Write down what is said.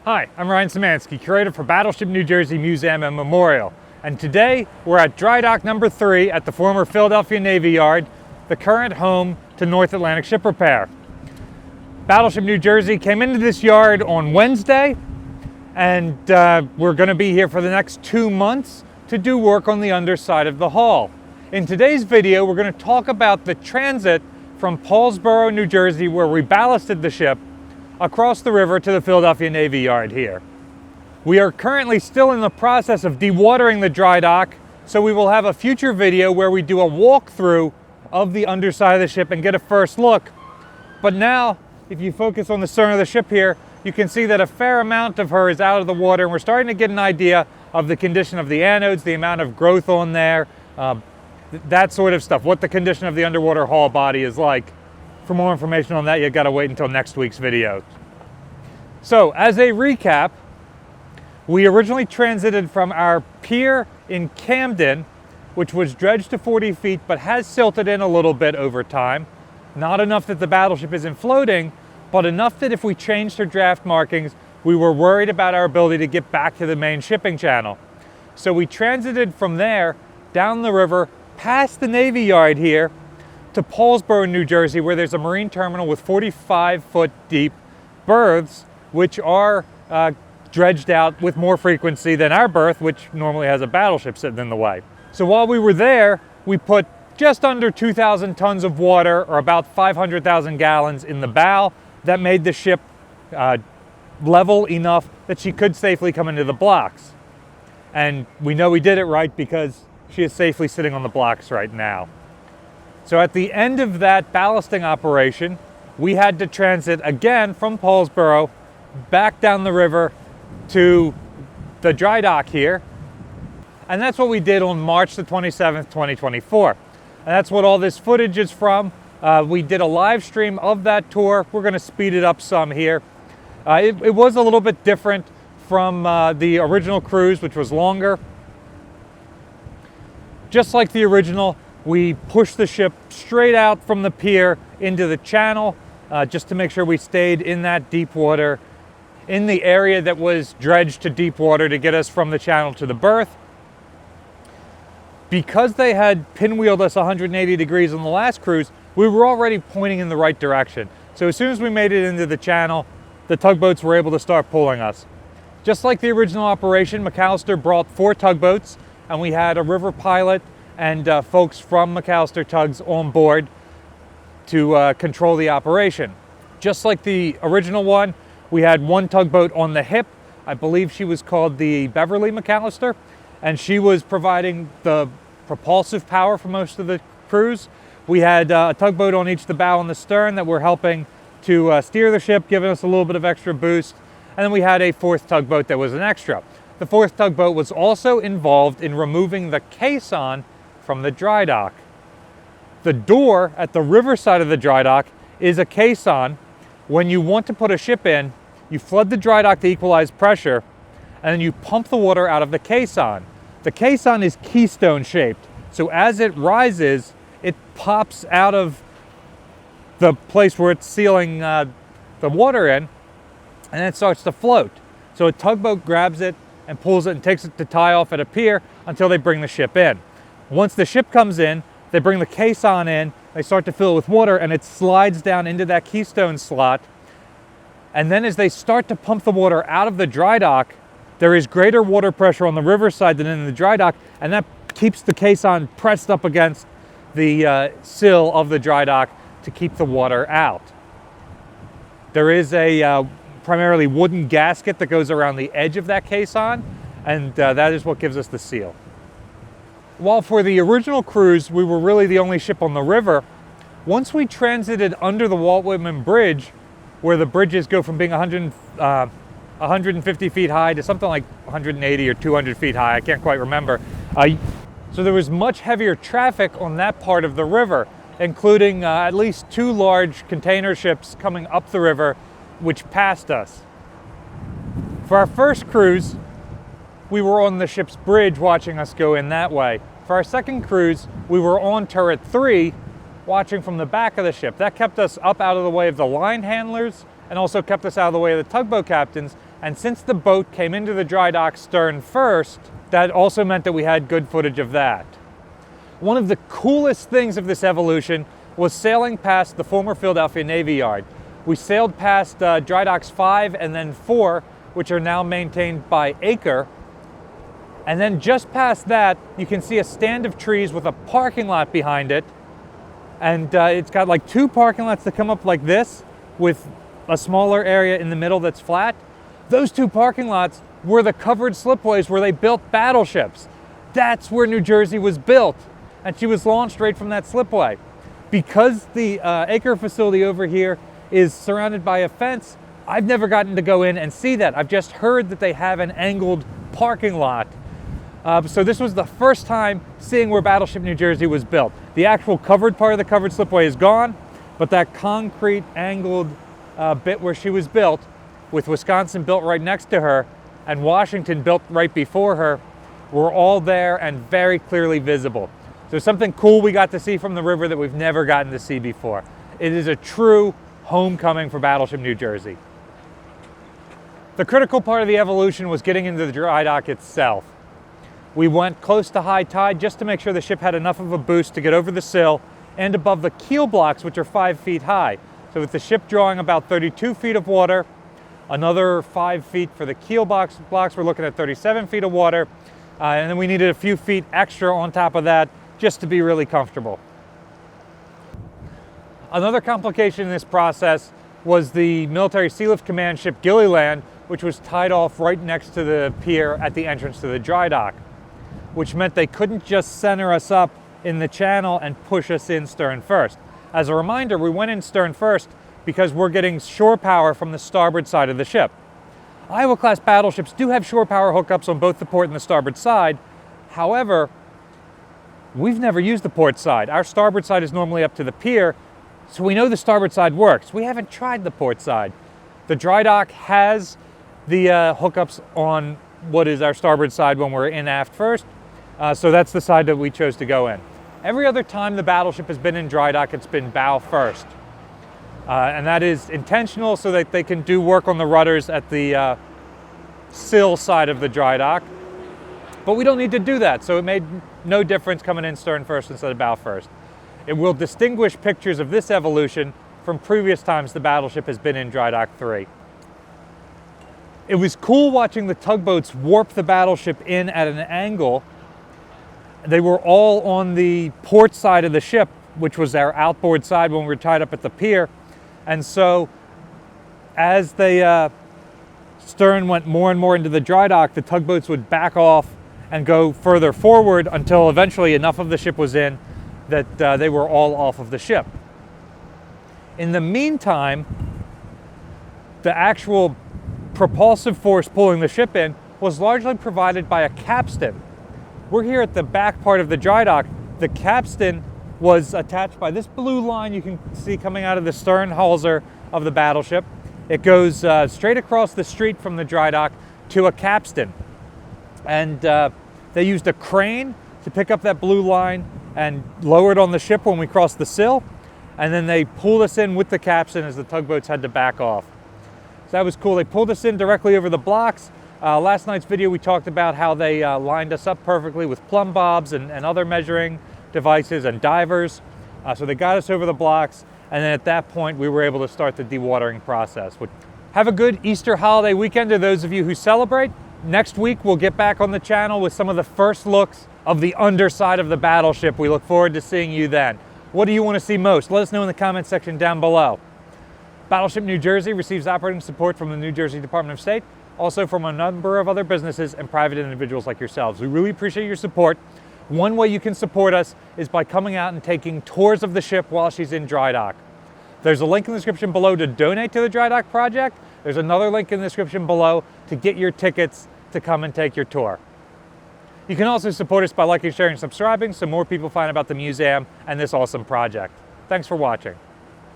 Hi, I'm Ryan Szymanski, curator for Battleship New Jersey Museum and Memorial. And today we're at Drydock number 3 at the former Philadelphia Navy Yard, the current home to North Atlantic Ship Repair. Battleship New Jersey came into this yard on Wednesday, and we're going to be here for the next 2 months to do work on the underside of the hull. In today's video, we're going to talk about the transit from Paulsboro, New Jersey, where we ballasted the ship, across the river to the Philadelphia Navy Yard here. We are currently still in the process of dewatering the dry dock, so we will have a future video where we do a walkthrough of the underside of the ship and get a first look. But now, if you focus on the stern of the ship here, you can see that a fair amount of her is out of the water, and we're starting to get an idea of the condition of the anodes, the amount of growth on there, that sort of stuff, what the condition of the underwater hull body is like. For more information on that, you've got to wait until next week's video. So, as a recap, we originally transited from our pier in Camden, which was dredged to 40 feet, but has silted in a little bit over time. Not enough that the battleship isn't floating, but enough that if we changed her draft markings, we were worried about our ability to get back to the main shipping channel. So we transited from there, down the river, past the Navy Yard here, to Paulsboro, New Jersey, where there's a marine terminal with 45-foot deep berths, which are dredged out with more frequency than our berth, which normally has a battleship sitting in the way. So while we were there, we put just under 2,000 tons of water, or about 500,000 gallons, in the bow. That made the ship level enough that she could safely come into the blocks. And we know we did it right because she is safely sitting on the blocks right now. So at the end of that ballasting operation, we had to transit again from Paulsboro back down the river to the dry dock here. And that's what we did on March the 27th, 2024. And that's what all this footage is from. We did a live stream of that tour. We're going to speed it up some here. It was a little bit different from the original cruise, which was longer. Just like the original, we pushed the ship straight out from the pier into the channel, just to make sure we stayed in that deep water, in the area that was dredged to deep water to get us from the channel to the berth. Because they had pinwheeled us 180 degrees on the last cruise, we were already pointing in the right direction. So as soon as we made it into the channel, the tugboats were able to start pulling us. Just like the original operation, McAllister brought 4 tugboats, and we had a river pilot and folks from McAllister Tugs on board to control the operation. Just like the original one, we had 1 tugboat on the hip. I believe she was called the Beverly McAllister, and she was providing the propulsive power for most of the cruise. We had a tugboat on each the bow and the stern that were helping to steer the ship, giving us a little bit of extra boost. And then we had a 4th tugboat that was an extra. The 4th tugboat was also involved in removing the caisson from the dry dock. The door at the riverside of the dry dock is a caisson. When you want to put a ship in, you flood the dry dock to equalize pressure, and then you pump the water out of the caisson. The caisson is keystone shaped, so as it rises, it pops out of the place where it's sealing the water in, and then it starts to float. So a tugboat grabs it and pulls it and takes it to tie off at a pier until they bring the ship in. Once the ship comes in, they bring the caisson in, they start to fill it with water, and it slides down into that keystone slot. And then as they start to pump the water out of the dry dock, there is greater water pressure on the riverside than in the dry dock, and that keeps the caisson pressed up against the sill of the dry dock to keep the water out. There is a primarily wooden gasket that goes around the edge of that caisson, and that is what gives us the seal. While for the original cruise, we were really the only ship on the river, once we transited under the Walt Whitman Bridge, where the bridges go from being 150 feet high to something like 180 or 200 feet high, I can't quite remember. So there was much heavier traffic on that part of the river, including at least 2 large container ships coming up the river, which passed us. For our first cruise, we were on the ship's bridge watching us go in that way. For our second cruise, we were on turret 3 watching from the back of the ship. That kept us up out of the way of the line handlers and also kept us out of the way of the tugboat captains And since the boat came into the dry dock stern first, that also meant that we had good footage of that. One of the coolest things of this evolution was sailing past the former Philadelphia Navy Yard. We sailed past dry docks 5 and then 4, which are now maintained by Acre. And then just past that, you can see a stand of trees with a parking lot behind it. And it's got like 2 parking lots that come up like this, with a smaller area in the middle that's flat. Those 2 parking lots were the covered slipways where they built battleships. That's where New Jersey was built, and she was launched right from that slipway. Because the Acre facility over here is surrounded by a fence, I've never gotten to go in and see that. I've just heard that they have an angled parking lot. So this was the first time seeing where Battleship New Jersey was built. The actual covered part of the covered slipway is gone, but that concrete angled bit where she was built, with Wisconsin built right next to her and Washington built right before her, were all there and very clearly visible. So something cool we got to see from the river that we've never gotten to see before. It is a true homecoming for Battleship New Jersey. The critical part of the evolution was getting into the dry dock itself. We went close to high tide just to make sure the ship had enough of a boost to get over the sill and above the keel blocks, which are 5 feet high. So with the ship drawing about 32 feet of water, another 5 feet for the keel blocks, we're looking at 37 feet of water. And then we needed a few feet extra on top of that just to be really comfortable. Another complication in this process was the military sea lift command ship Gilliland, which was tied off right next to the pier at the entrance to the dry dock, which meant they couldn't just center us up in the channel and push us in stern first. As a reminder, we went in stern first because we're getting shore power from the starboard side of the ship. Iowa-class battleships do have shore power hookups on both the port and the starboard side. However, we've never used the port side. Our starboard side is normally up to the pier, so we know the starboard side works. We haven't tried the port side. The dry dock has the hookups on what is our starboard side when we're in aft first, so that's the side that we chose to go in. Every other time the battleship has been in dry dock, it's been bow first. And that is intentional so that they can do work on the rudders at the sill side of the dry dock. But we don't need to do that, so it made no difference coming in stern first instead of bow first. It will distinguish pictures of this evolution from previous times the battleship has been in dry dock 3. It was cool watching the tugboats warp the battleship in at an angle. They were all on the port side of the ship, which was our outboard side when we were tied up at the pier. And so as the stern went more and more into the dry dock, the tugboats would back off and go further forward until eventually enough of the ship was in that they were all off of the ship. In the meantime, the actual propulsive force pulling the ship in was largely provided by a capstan. We're here at the back part of the dry dock. The capstan was attached by this blue line you can see coming out of the stern hawser of the battleship. It goes straight across the street from the dry dock to a capstan. And they used a crane to pick up that blue line and lower it on the ship when we crossed the sill. And then they pulled us in with the capstan as the tugboats had to back off. So that was cool. They pulled us in directly over the blocks. Last night's video we talked about how they lined us up perfectly with plumb bobs and other measuring devices and divers. So they got us over the blocks, and then at that point we were able to start the dewatering process. Have a good Easter holiday weekend to those of you who celebrate. Next week we'll get back on the channel with some of the first looks of the underside of the battleship. We look forward to seeing you then. What do you want to see most? Let us know in the comments section down below. Battleship New Jersey receives operating support from the New Jersey Department of State, also from a number of other businesses and private individuals like yourselves. We really appreciate your support. One way you can support us is by coming out and taking tours of the ship while she's in dry dock. There's a link in the description below to donate to the Dry Dock Project. There's another link in the description below to get your tickets to come and take your tour. You can also support us by liking, sharing, and subscribing so more people find out about the museum and this awesome project. Thanks for watching.